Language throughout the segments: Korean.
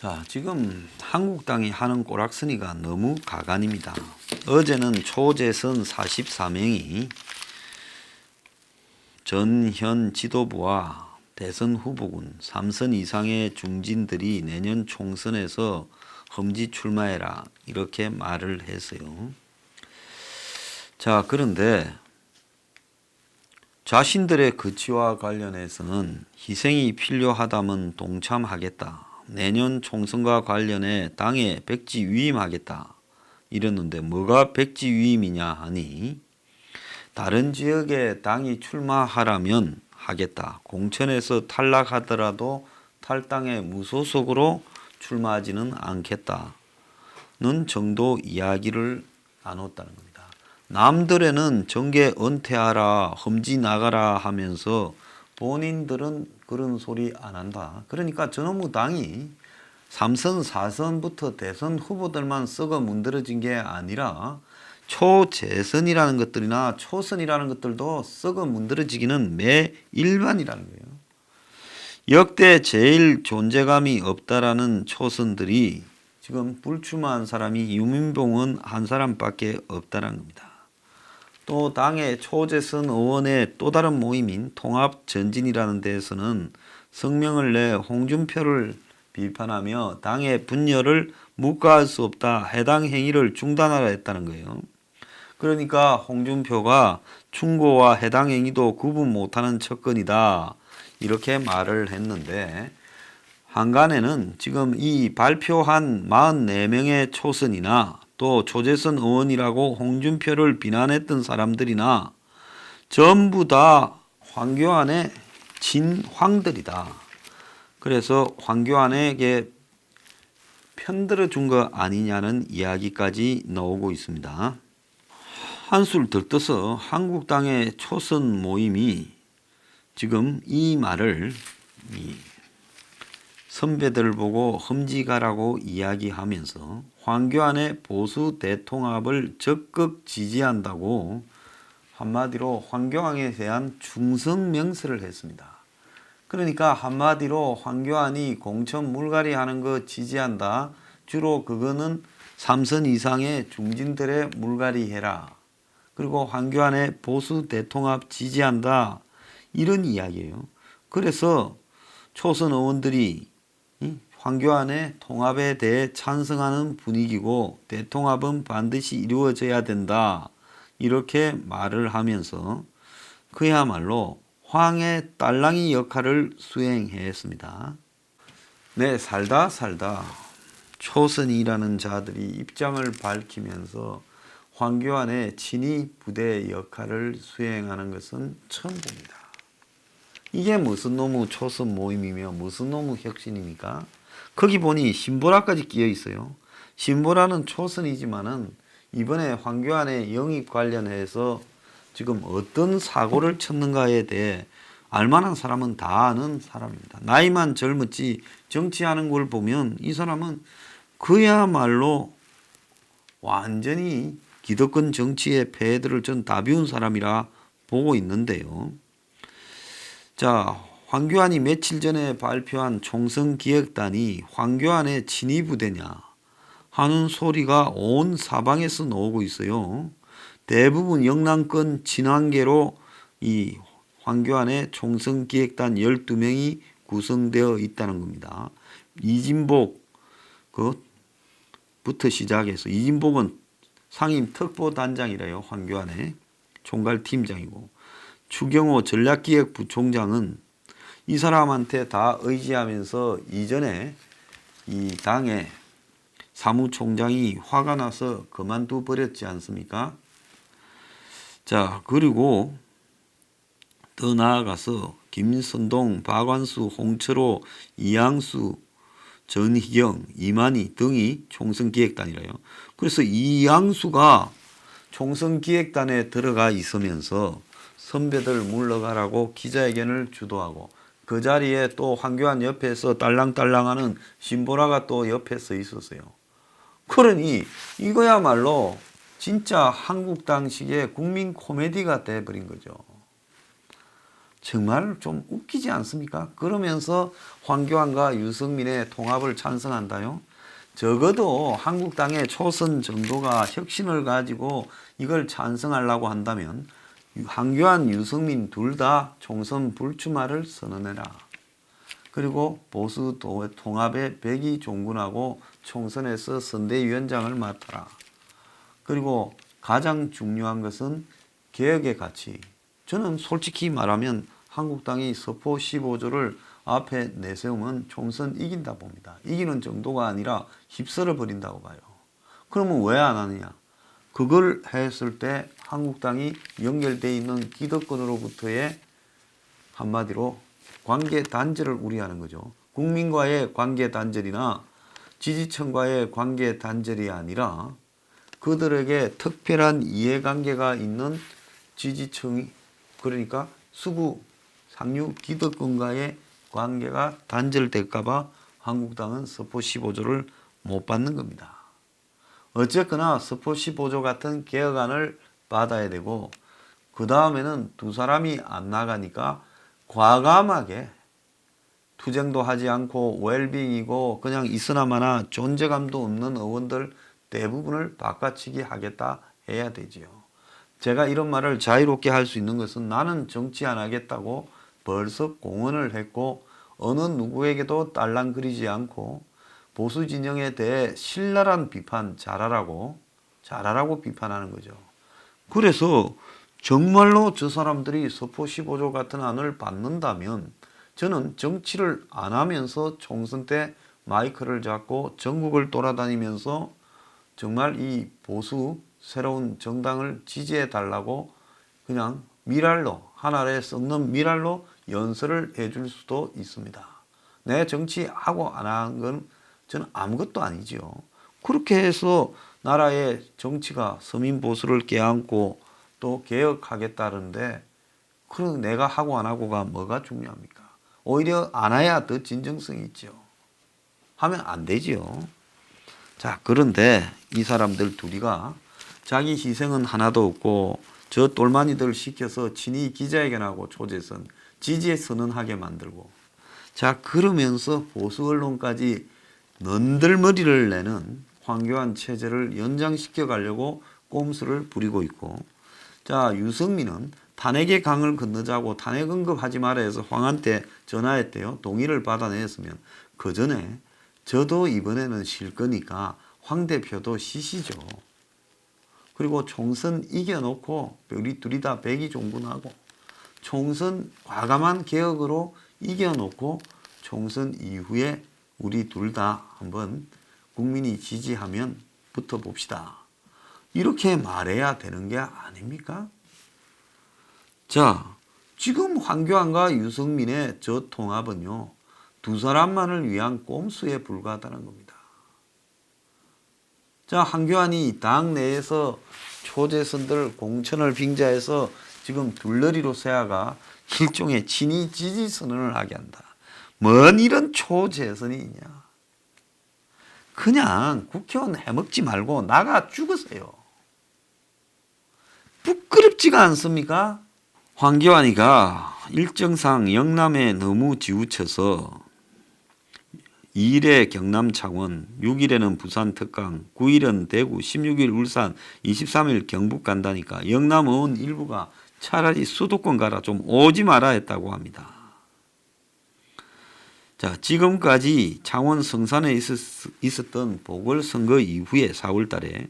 자, 지금 한국당이 하는 꼬락서니가 너무 가관입니다. 어제는 초재선 44명이 전현 지도부와 대선 후보군 3선 이상의 중진들이 내년 총선에서 험지 출마해라 이렇게 말을 했어요. 자, 그런데 자신들의 거취와 관련해서는 희생이 필요하다면 동참하겠다. 내년 총선과 관련해 당에 백지 위임하겠다. 이랬는데 뭐가 백지 위임이냐 하니 다른 지역에 당이 출마하라면 하겠다. 공천에서 탈락하더라도 탈당에 무소속으로 출마하지는 않겠다는 정도 이야기를 나눴다는 겁니다. 남들에는 정계 은퇴하라, 험지 나가라 하면서 본인들은 그런 소리 안 한다. 그러니까 저놈의 당이 3선, 4선부터 대선 후보들만 썩어 문드러진 게 아니라 초재선이라는 것들이나 초선이라는 것들도 썩어 문드러지기는 매일반이라는 거예요. 역대 제일 존재감이 없다라는 초선들이 지금 불출마한 사람이 유민봉은 한 사람밖에 없다는 겁니다. 또 당의 초재선 의원의 또 다른 모임인 통합전진이라는 데에서는 성명을 내 홍준표를 비판하며 당의 분열을 묵과할 수 없다. 해당 행위를 중단하라 했다는 거예요. 그러니까 홍준표가 충고와 해당 행위도 구분 못하는 척근이다. 이렇게 말을 했는데 한간에는 지금 이 발표한 44명의 초선이나 또 초재선 의원이라고 홍준표를 비난했던 사람들이나 전부 다 황교안의 진황들이다. 그래서 황교안에게 편들어 준 거 아니냐는 이야기까지 나오고 있습니다. 한술 더 떠서 한국당의 초선 모임이 지금 이 말을 선배들 보고 험지가라고 이야기하면서 황교안의 보수 대통합을 적극 지지한다고 한마디로 황교안에 대한 충성 명세를 했습니다. 그러니까 한마디로 황교안이 공천 물갈이 하는 거 지지한다. 주로 그거는 3선 이상의 중진들의 물갈이 해라. 그리고 황교안의 보수 대통합 지지한다. 이런 이야기예요. 그래서 초선 의원들이 황교안의 통합에 대해 찬성하는 분위기고 대통합은 반드시 이루어져야 된다. 이렇게 말을 하면서 그야말로 황의 딸랑이 역할을 수행했습니다. 네, 살다 초선이라는 자들이 입장을 밝히면서 황교안의 친위 부대 역할을 수행하는 것은 처음 봅니다. 이게 무슨 놈의 초선 모임이며 무슨 놈의 혁신입니까? 거기 보니 신보라까지 끼어 있어요. 신보라는 초선이지만은 이번에 황교안의 영입 관련해서 지금 어떤 사고를 쳤는가에 대해 알만한 사람은 다 아는 사람입니다. 나이만 젊었지 정치하는 걸 보면 이 사람은 그야말로 완전히 기득권 정치의 폐해들을 전 다 비운 사람이라 보고 있는데요. 자, 황교안이 며칠 전에 발표한 총선기획단이 황교안의 친위부대냐 하는 소리가 온 사방에서 나오고 있어요. 대부분 영남권 친한계로 이 황교안의 총선기획단 12명이 구성되어 있다는 겁니다. 이진복 부터 시작해서 이진복은 상임 특보단장이래요. 황교안의 총괄팀장이고 추경호 전략기획부총장은 이 사람한테 다 의지하면서 이전에 이 당의 사무총장이 화가 나서 그만둬 버렸지 않습니까? 자, 그리고 더 나아가서 김선동, 박완수, 홍철호, 이양수, 전희경, 이만희 등이 총선기획단이래요. 그래서 이양수가 총선기획단에 들어가 있으면서 선배들 물러가라고 기자회견을 주도하고 그 자리에 또 황교안 옆에서 딸랑딸랑하는 신보라가 또 옆에 서 있었어요. 그러니 이거야말로 진짜 한국당식의 국민 코미디가 돼버린 거죠. 정말 좀 웃기지 않습니까? 그러면서 황교안과 유승민의 통합을 찬성한다요. 적어도 한국당의 초선 정도가 혁신을 가지고 이걸 찬성하려고 한다면 황교안, 유승민 둘 다 총선 불출마를 선언해라. 그리고 보수 통합의 백이종군하고 총선에서 선대위원장을 맡아라. 그리고 가장 중요한 것은 개혁의 가치. 저는 솔직히 말하면 한국당이 서포 15조를 앞에 내세우면 총선 이긴다 봅니다. 이기는 정도가 아니라 휩쓸어 버린다고 봐요. 그러면 왜 안 하느냐? 그걸 했을 때 한국당이 연결되어 있는 기득권으로부터의 한마디로 관계 단절을 우려하는 거죠. 국민과의 관계 단절이나 지지층과의 관계 단절이 아니라 그들에게 특별한 이해관계가 있는 지지층이, 그러니까 수구 상류 기득권과의 관계가 단절될까 봐 한국당은 서포 15조를 못 받는 겁니다. 어쨌거나 서포 15조 같은 개혁안을 받아야 되고 그 다음에는 두 사람이 안 나가니까 과감하게 투쟁도 하지 않고 웰빙이고 그냥 있으나마나 존재감도 없는 의원들 대부분을 바꿔치기 하겠다 해야 되지요. 제가 이런 말을 자유롭게 할 수 있는 것은 나는 정치 안 하겠다고 벌써 공언을 했고 어느 누구에게도 딸랑거리지 않고 보수 진영에 대해 신랄한 비판 잘하라고 비판하는 거죠. 그래서 정말로 저 사람들이 서포 15조 같은 안을 받는다면 저는 정치를 안 하면서 총선 때 마이크를 잡고 전국을 돌아다니면서 정말 이 보수 새로운 정당을 지지해 달라고 그냥 미랄로 하늘에 썩는 미랄로 연설을 해줄 수도 있습니다. 내 정치하고 안 하는 건 저는 아무것도 아니지요. 그렇게 해서 나라의 정치가 서민 보수를 껴안고 또 개혁하겠다는데 그럼 내가 하고 안 하고가 뭐가 중요합니까? 오히려 안 해야 더 진정성이 있죠. 하면 안 되지요. 자, 그런데 이 사람들 둘이가 자기 희생은 하나도 없고 저 똘마니들 시켜서 친히 기자회견하고 초재선, 지지에 선언하게 만들고 자, 그러면서 보수 언론까지 넌들머리를 내는 황교안 체제를 연장시켜 가려고 꼼수를 부리고 있고 자, 유승민은 탄핵의 강을 건너자고 탄핵 언급하지 마라 해서 황한테 전화했대요. 동의를 받아냈으면 그 전에 저도 이번에는 쉴 거니까 황 대표도 쉬시죠. 그리고 총선 이겨놓고 우리 둘이 다 백이종군하고 총선 과감한 개혁으로 이겨놓고 총선 이후에 우리 둘 다 한번 국민이 지지하면 붙어봅시다. 이렇게 말해야 되는 게 아닙니까? 자, 지금 황교안과 유승민의 저 통합은요. 두 사람만을 위한 꼼수에 불과하다는 겁니다. 자, 황교안이 당 내에서 초재선들 공천을 빙자해서 지금 둘러리로 세아가 일종의 친위 지지 선언을 하게 한다. 뭔 이런 초재선이 있냐. 그냥 국회의원 해먹지 말고 나가 죽으세요. 부끄럽지가 않습니까? 황교안이가 일정상 영남에 너무 지우쳐서 2일에 경남 창원, 6일에는 부산 특강, 9일은 대구, 16일 울산, 23일 경북 간다니까 영남 의원 일부가 차라리 수도권 가라 좀 오지 마라 했다고 합니다. 자, 지금까지 창원 성산에 있었던 보궐선거 이후에 4월 달에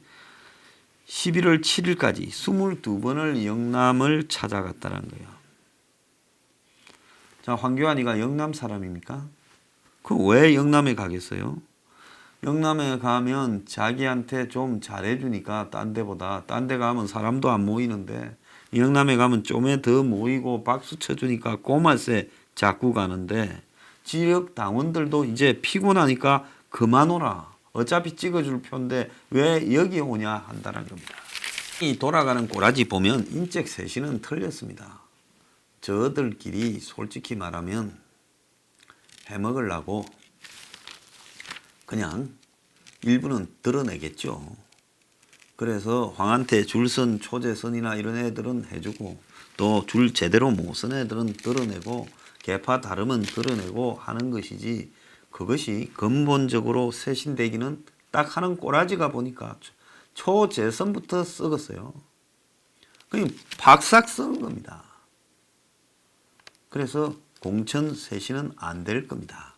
11월 7일까지 22번을 영남을 찾아갔다는 거예요. 자, 황교안이가 영남 사람입니까? 그 왜 영남에 가겠어요? 영남에 가면 자기한테 좀 잘해주니까 딴 데보다 딴 데 가면 사람도 안 모이는데 영남에 가면 좀에 더 모이고 박수 쳐주니까 고말세 자꾸 가는데 지역 당원들도 이제 피곤하니까 그만 오라. 어차피 찍어줄 표인데 왜 여기 오냐 한다는 겁니다. 이 돌아가는 꼬라지 보면 인적 쇄신은 틀렸습니다. 저들끼리 솔직히 말하면 해먹으려고 그냥 일부는 드러내겠죠. 그래서 황한테 줄 선 초재선이나 이런 애들은 해주고 또 줄 제대로 못 쓴 애들은 드러내고 계파 다름은 드러내고 하는 것이지, 그것이 근본적으로 쇄신되기는 딱 하는 꼬라지가 보니까 초재선부터 썩었어요. 그냥 박삭 썩은 겁니다. 그래서 공천 쇄신은 안 될 겁니다.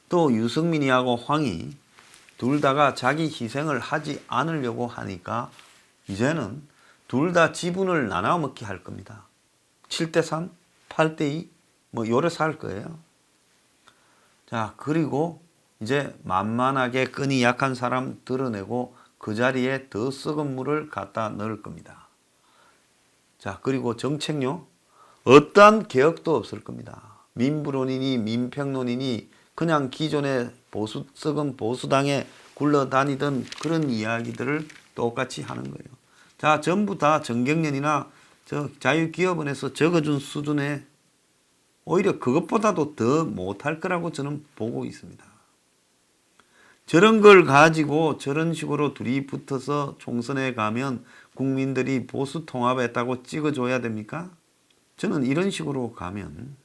또 유승민이하고 황이 둘 다가 자기 희생을 하지 않으려고 하니까 이제는 둘 다 지분을 나눠 먹게 할 겁니다. 7대3, 8대2 뭐 요래서 할 거예요. 자, 그리고 이제 만만하게 끈이 약한 사람 드러내고 그 자리에 더 썩은 물을 갖다 넣을 겁니다. 자, 그리고 정책요, 어떠한 개혁도 없을 겁니다. 민부론이니 민평론이니 그냥 기존의 썩은 보수당에 굴러다니던 그런 이야기들을 똑같이 하는 거예요. 자, 전부 다 정경련이나 자유기업원에서 적어준 수준에 오히려 그것보다도 더 못할 거라고 저는 보고 있습니다. 저런 걸 가지고 저런 식으로 둘이 붙어서 총선에 가면 국민들이 보수 통합했다고 찍어줘야 됩니까? 저는 이런 식으로 가면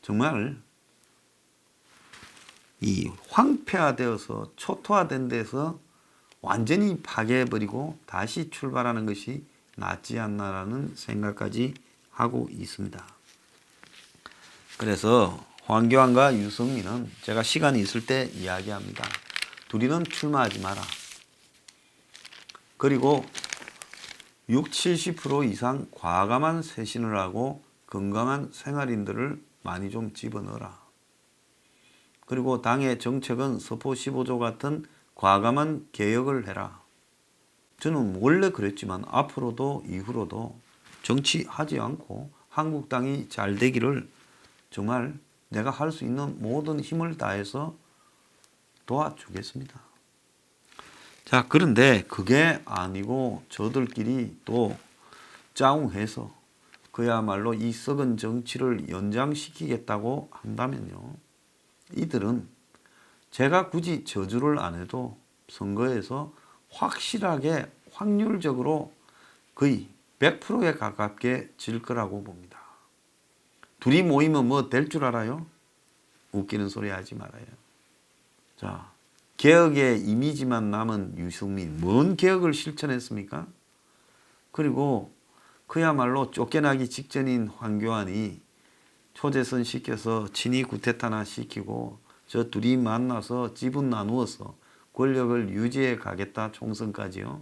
정말 이 황폐화되어서 초토화된 데서 완전히 파괴해버리고 다시 출발하는 것이 낫지 않나라는 생각까지 하고 있습니다. 그래서 황교안과 유승민은 제가 시간이 있을 때 이야기합니다. 둘이는 출마하지 마라. 그리고 60, 70% 이상 과감한 쇄신을 하고 건강한 생활인들을 많이 좀 집어넣어라. 그리고 당의 정책은 서포 15조 같은 과감한 개혁을 해라. 저는 원래 그랬지만 앞으로도 이후로도 정치하지 않고 한국당이 잘 되기를 정말 내가 할 수 있는 모든 힘을 다해서 도와주겠습니다. 자, 그런데 그게 아니고 저들끼리 또 짜웅해서 그야말로 이 썩은 정치를 연장시키겠다고 한다면요, 이들은 제가 굳이 저주를 안 해도 선거에서 확실하게 확률적으로 거의 100%에 가깝게 질 거라고 봅니다. 둘이 모이면 뭐 될 줄 알아요? 웃기는 소리 하지 말아요. 자, 개혁의 이미지만 남은 유승민, 뭔 개혁을 실천했습니까? 그리고 그야말로 쫓겨나기 직전인 황교안이 초재선 시켜서 친위 구태타나 시키고 저 둘이 만나서 지분 나누어서 권력을 유지해 가겠다, 총선까지요.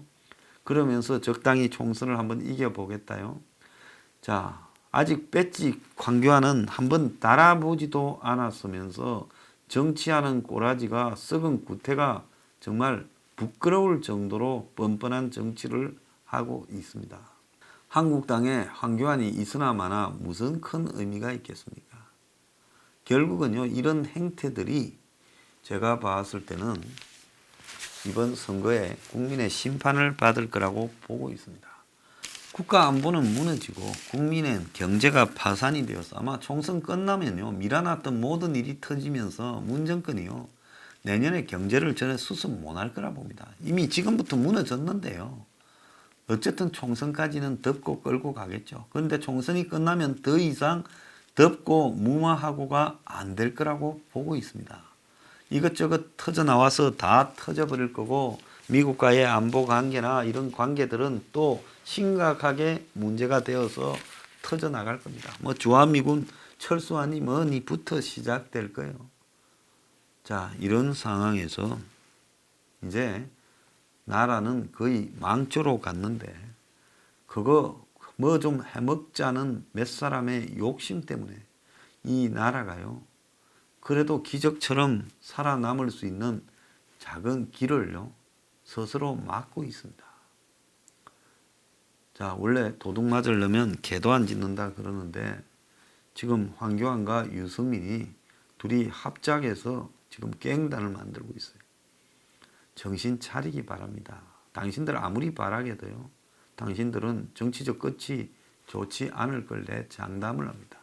그러면서 적당히 총선을 한번 이겨보겠다요. 자, 아직 배지 황교안은 한번 달아보지도 않았으면서 정치하는 꼬라지가 썩은 구태가 정말 부끄러울 정도로 뻔뻔한 정치를 하고 있습니다. 한국당에 황교안이 있으나마나 무슨 큰 의미가 있겠습니까? 결국은요, 이런 행태들이 제가 봤을 때는 이번 선거에 국민의 심판을 받을 거라고 보고 있습니다. 국가 안보는 무너지고 국민의 경제가 파산이 되어서 아마 총선 끝나면요, 밀어놨던 모든 일이 터지면서 문정권이요, 내년에 경제를 전혀 수습 못할 거라 봅니다. 이미 지금부터 무너졌는데요. 어쨌든 총선까지는 덮고 끌고 가겠죠. 그런데 총선이 끝나면 더 이상 덮고 무마하고가 안 될 거라고 보고 있습니다. 이것저것 터져 나와서 다 터져버릴 거고 미국과의 안보 관계나 이런 관계들은 또 심각하게 문제가 되어서 터져 나갈 겁니다. 뭐 주한미군 철수하니 뭐니부터 시작될 거예요. 자, 이런 상황에서 이제 나라는 거의 망조로 갔는데 그거 뭐 좀 해먹자는 몇 사람의 욕심 때문에 이 나라가요, 그래도 기적처럼 살아남을 수 있는 작은 길을요 스스로 막고 있습니다. 자, 원래 도둑 맞으려면 개도 안 짖는다 그러는데 지금 황교안과 유승민이 둘이 합작해서 지금 갱단을 만들고 있어요. 정신 차리기 바랍니다. 당신들 아무리 바라게도요, 당신들은 정치적 끝이 좋지 않을 걸 내 장담을 합니다.